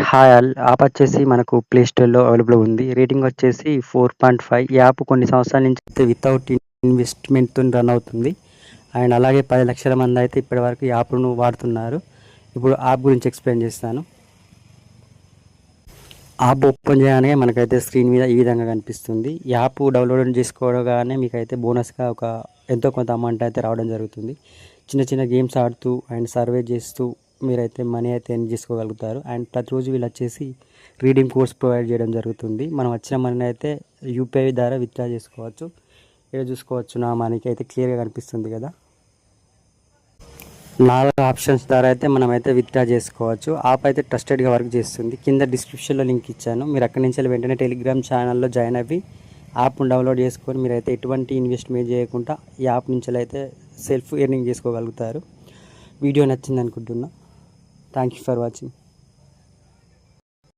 Hi all. App వచ్చేసి మనకు play స్టోర్‌లో అవైలబుల్ ఉంది. రేటింగ్ వచ్చేసి 4.5. ఈ యాప్ కొన్ని సంవత్సరాల నుంచి అయితే వితౌట్ ఇన్వెస్ట్‌మెంట్‌తోని రన్ అవుతుంది. అండ్ అలాగే 10,00,000 మంది అయితే ఇప్పటివరకు ఈ యాప్‌ను వాడుతున్నారు. ఇప్పుడు యాప్ గురించి ఎక్స్‌ప్లెయిన్ చేస్తాను. యాప్ ఓపెన్ చేయగానే మనకైతే స్క్రీన్ మీద ఈ విధంగా కనిపిస్తుంది. ఈ యాప్ డౌన్లోడ్ చేసుకోగానే మీకైతే బోనస్‌గా ఎంతో కొంత అమౌంట్ అయితే రావడం జరుగుతుంది. చిన్న చిన్న గేమ్స్ ఆడుతూ అండ్ సర్వే చేస్తూ మీరైతే మనీ అయితే ఎర్న్ చేసుకోగలుగుతారు. అండ్ ప్రతిరోజు వీళ్ళు వచ్చేసి రీడీమ్ కోడ్స్ ప్రొవైడ్ చేయడం జరుగుతుంది. మనం వచ్చిన మనీని అయితే యూపీఐ ద్వారా విత్డ్రా చేసుకోవచ్చు. ఇక్కడ చూసుకోవచ్చు, నా మనీకి అయితే క్లియర్గా కనిపిస్తుంది కదా. 4 ఆప్షన్స్ ద్వారా అయితే మనమైతే విత్డ్రా చేసుకోవచ్చు. యాప్ అయితే ట్రస్టెడ్గా వర్క్ చేస్తుంది. కింద డిస్క్రిప్షన్లో లింక్ ఇచ్చాను. మీరు అక్కడి నుంచి వెంటనే టెలిగ్రామ్ ఛానల్లో జాయిన్ అవ్వి యాప్ను డౌన్లోడ్ చేసుకొని మీరైతే ఎటువంటి ఇన్వెస్ట్మెంట్ చేయకుండా ఈ యాప్ నుంచి అయితే సెల్ఫ్ ఎర్నింగ్ చేసుకోగలుగుతారు. వీడియో నచ్చింది అనుకుంటున్నా. Thank you for watching.